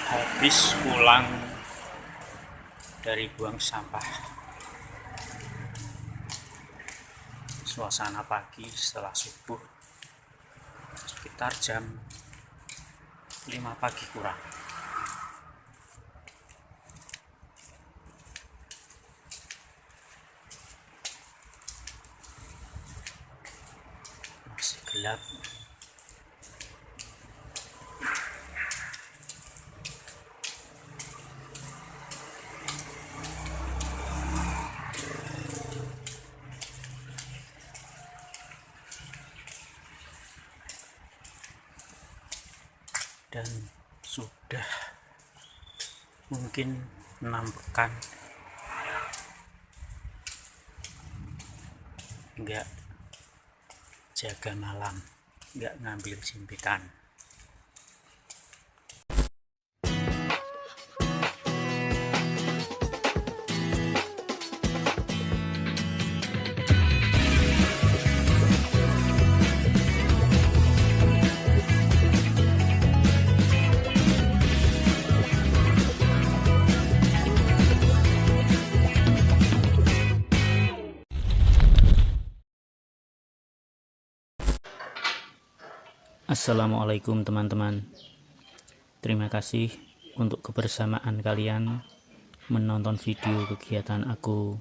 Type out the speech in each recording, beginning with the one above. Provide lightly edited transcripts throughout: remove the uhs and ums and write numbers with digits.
Habis pulang dari buang sampah, suasana pagi setelah subuh sekitar jam 5 pagi kurang. Masih gelap. Dan sudah mungkin 6 pekan nggak jaga malam, nggak ngambil jimpitan. Assalamualaikum teman-teman. Terima kasih untuk kebersamaan kalian menonton video kegiatan aku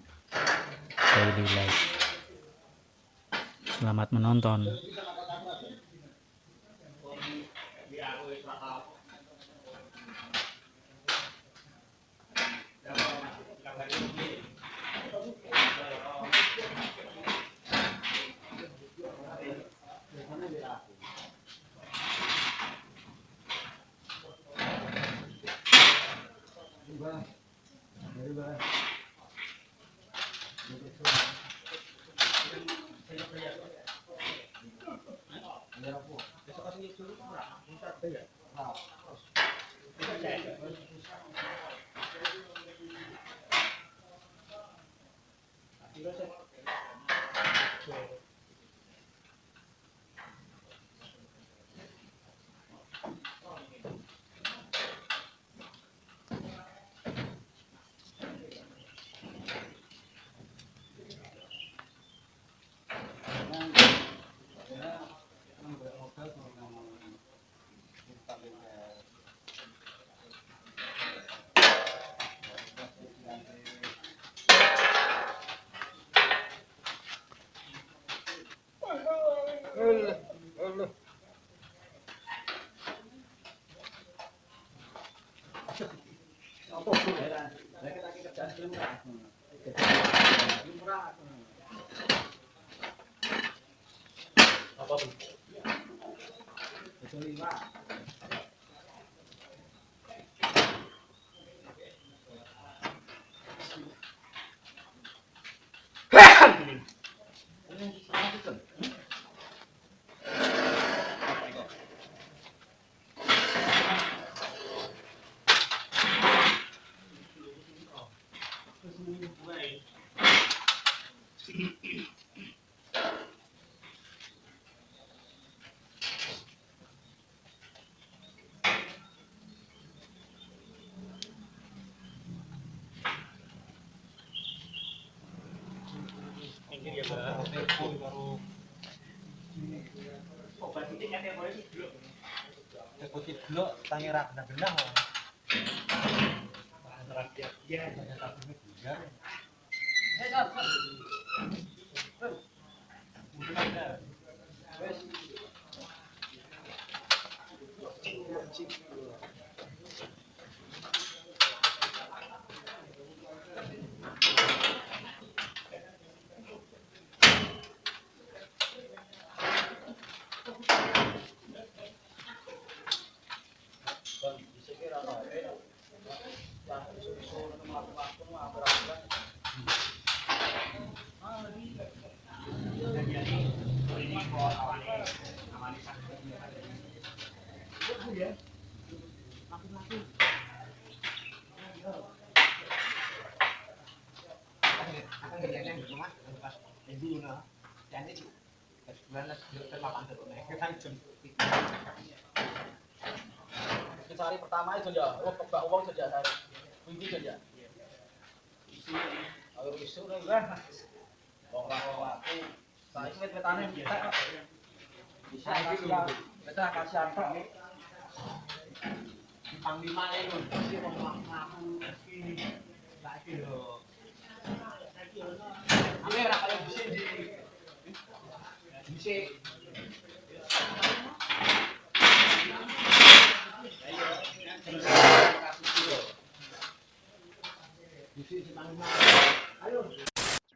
daily life. Selamat menonton. sehari pertama itu ya, kebak uang saja hari. Wingi saja. Isi air isu lah. Wong aku saiki wet-wetane entek kok. Bisa kasihan, kita kasihan kok. Panglima itu mesti wong ngaku iki. Saiki lho. Ame ora kaya bisi di bisi.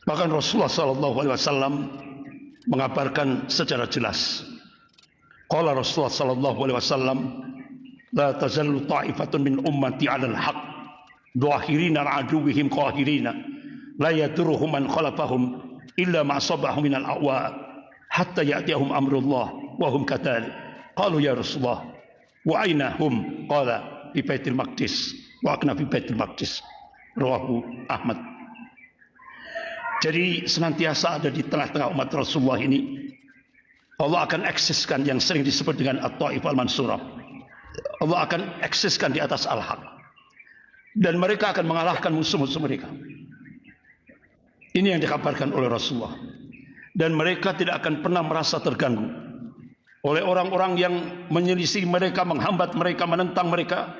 Bahkan Rasulullah SAW mengabarkan secara jelas. Qala Rasulullah SAW, la tazallu ta'ifatun min ummati 'alal haqq, dhahirina 'ala aduwwihim qahirina, la yadurruhum man khalafahum illa ma asabahum min al-awa, hatta ya'tiyahum amrullah wa hum kadhalik. Qalu ya Rasulullah, wa aina hum? Qala fi Baitul Maqdis, wa akna fi Baitul Maqdis. Rawahu Ahmad. Jadi senantiasa ada di tengah-tengah umat Rasulullah ini. Allah akan eksiskan yang sering disebut dengan At-Taif Al-Mansurah. Allah akan eksiskan di atas Al-Haq. Dan mereka akan mengalahkan musuh-musuh mereka. Ini yang dikabarkan oleh Rasulullah. Dan mereka tidak akan pernah merasa terganggu oleh orang-orang yang menyelisih mereka, menghambat mereka, menentang mereka,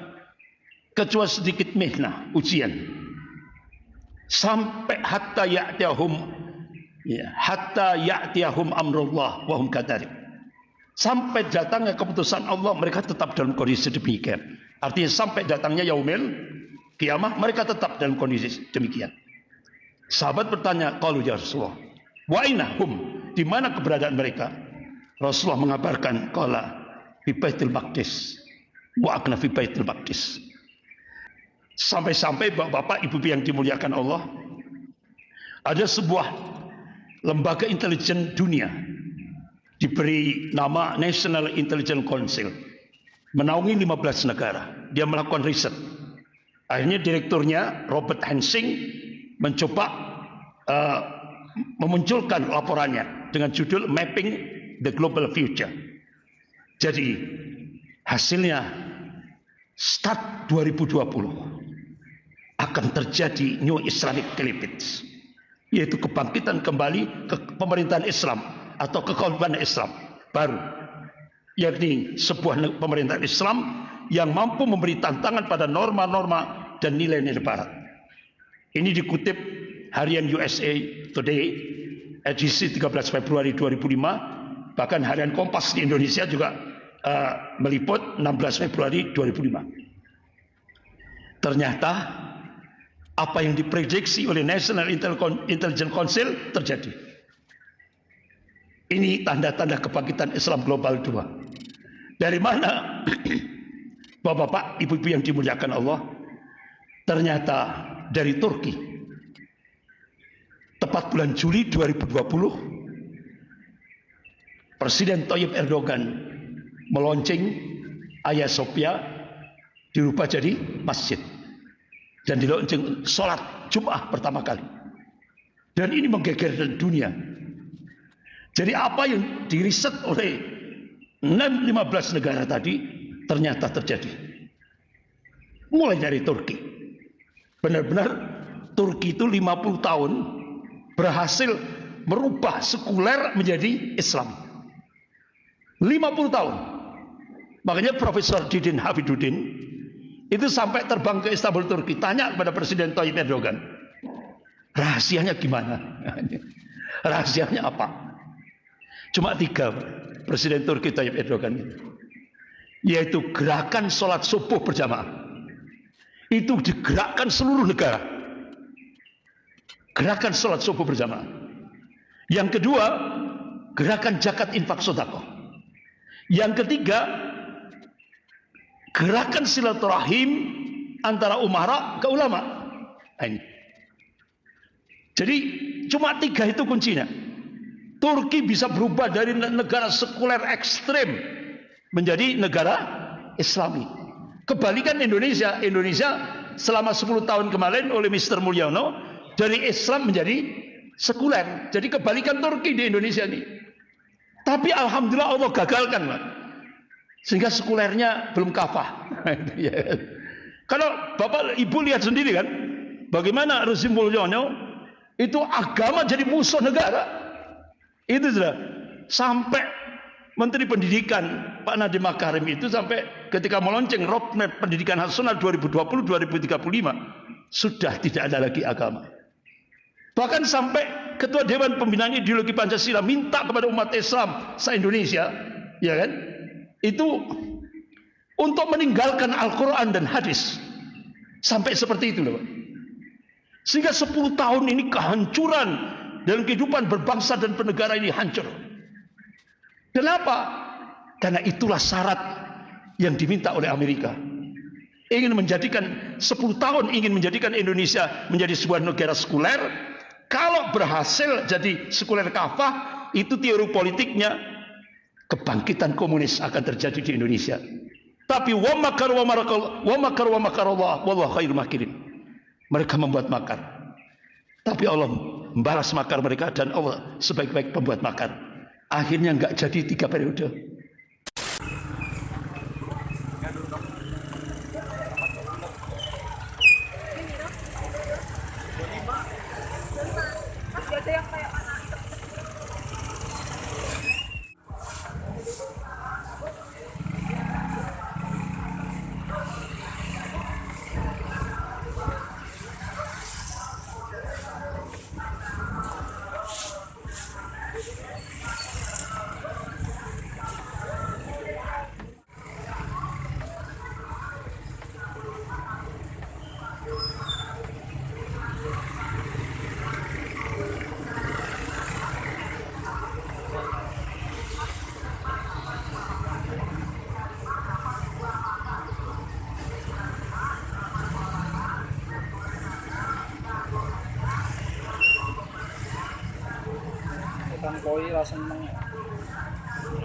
kecuali sedikit mihnah, ujian. Sampai hatta ya'tiyahum amrullah wa hum kadhalik. Sampai datangnya keputusan Allah, mereka tetap dalam kondisi demikian. Artinya sampai datangnya yaumil kiamah, mereka tetap dalam kondisi demikian. Sahabat bertanya, qalu ya Rasulullah, wa aina hum? Di mana keberadaan mereka? Rasulullah mengabarkan, qala fi Baitul Maqdis wa akna fi Baitul Maqdis. Sampai-sampai bapak-bapak, ibu-ibu yang dimuliakan Allah, ada sebuah lembaga intelijen dunia diberi nama National Intelligence Council, menaungi 15 negara. Dia melakukan riset. Akhirnya direkturnya Robert Hensing mencoba memunculkan laporannya dengan judul Mapping the Global Future. Jadi hasilnya start 2020 akan terjadi New Islamic Caliphate, yaitu kebangkitan kembali ke pemerintahan Islam atau kekhalifahan Islam baru, yakni sebuah pemerintahan Islam yang mampu memberi tantangan pada norma-norma dan nilai-nilai Barat. Ini dikutip harian USA Today edisi 13 Februari 2005, bahkan harian Kompas di Indonesia juga meliput 16 Februari 2005. Ternyata apa yang diprediksi oleh National Intelligence Council terjadi. Ini tanda-tanda kebangkitan Islam global 2. Dari mana? Bapak-bapak, ibu-ibu yang dimuliakan Allah, ternyata dari Turki. Tepat bulan Juli 2020, Presiden Tayyip Erdogan meluncing Hagia Sophia dirubah jadi masjid. Dan diluncurkan sholat Jum'ah pertama kali. Dan ini menggegerkan dunia. Jadi apa yang diriset oleh 15 negara tadi ternyata terjadi. Mulai dari Turki. Benar-benar Turki itu 50 tahun berhasil merubah sekuler menjadi Islam. 50 tahun. Makanya Profesor Didin Hafiduddin itu sampai terbang ke Istanbul, Turki, tanya kepada Presiden Tayyip Erdogan, rahasianya gimana? Rahasianya apa? Cuma 3 Presiden Turki Tayyip Erdogan itu, yaitu gerakan sholat subuh berjamaah. Itu digerakkan seluruh negara. Gerakan sholat subuh berjamaah. Yang kedua, gerakan zakat infak sedekah. Yang ketiga, gerakan silaturahim antara umara ke ulama. Jadi cuma 3 itu kuncinya. Turki bisa berubah dari negara sekuler ekstrem menjadi negara Islami. Kebalikan Indonesia. Indonesia selama 10 tahun kemarin oleh Mr. Mulyono dari Islam menjadi sekuler. Jadi kebalikan Turki di Indonesia ini. Tapi alhamdulillah Allah gagalkan, Pak. Sehingga sekulernya belum kafah. Kalau Bapak Ibu lihat sendiri kan, bagaimana rezim Mulyono itu agama jadi musuh negara. Itu sudah sampai Menteri Pendidikan Pak Nadiem Makarim itu sampai ketika melonceng roadmap pendidikan nasional 2020-2035 sudah tidak ada lagi agama. Bahkan sampai Ketua Dewan Pembinaan Ideologi Pancasila minta kepada umat Islam se-Indonesia, ya kan? Itu untuk meninggalkan Al-Quran dan hadis. Sampai seperti itu loh. Sehingga 10 tahun ini kehancuran dalam kehidupan berbangsa dan bernegara ini hancur. Kenapa? Karena itulah syarat yang diminta oleh Amerika. Ingin menjadikan 10 tahun ingin menjadikan Indonesia menjadi sebuah negara sekuler. Kalau berhasil jadi sekuler kafah, itu teori politiknya kebangkitan komunis akan terjadi di Indonesia. Tapi wa makar wa makarallah wallahu khairul makirin. Mereka membuat makar. Tapi Allah membalas makar mereka dan Allah sebaik-baik pembuat makar. Akhirnya enggak jadi 3 periode. Kan koi rasa seneng.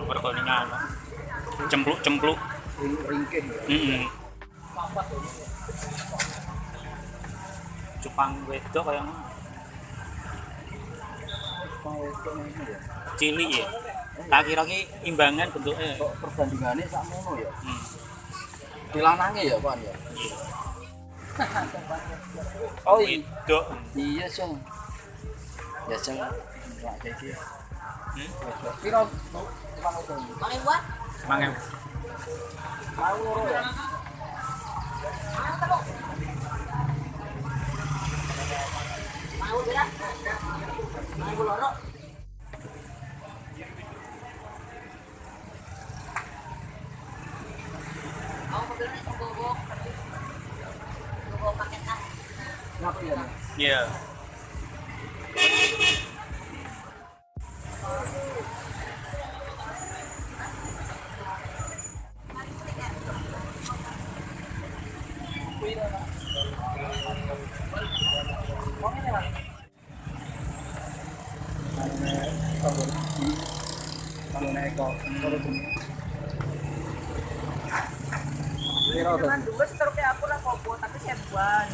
Berkoningan. Cempluk-cempluk. Ringkih. Cupang wedok kayaknya. Cupang wedok ini ya. Cilik ya. Tak kira ki imbangan bentuknya. Kok perbandingannya sakmono ya? Dilanange ya, Pak ya. Oh iya. Wedok. Iya, Cong. Ya, Cong. Enggak kayak gitu. Piro? Pakai buat? Mangga. Mau loro ya. Mau berat? Mau loro? Mau mobilnya tunggu paket ah. Ngapa ya? Iya. Kalau naik kok, kalau tuh. Dulu seterusnya aku lah kok, tapi saya buan.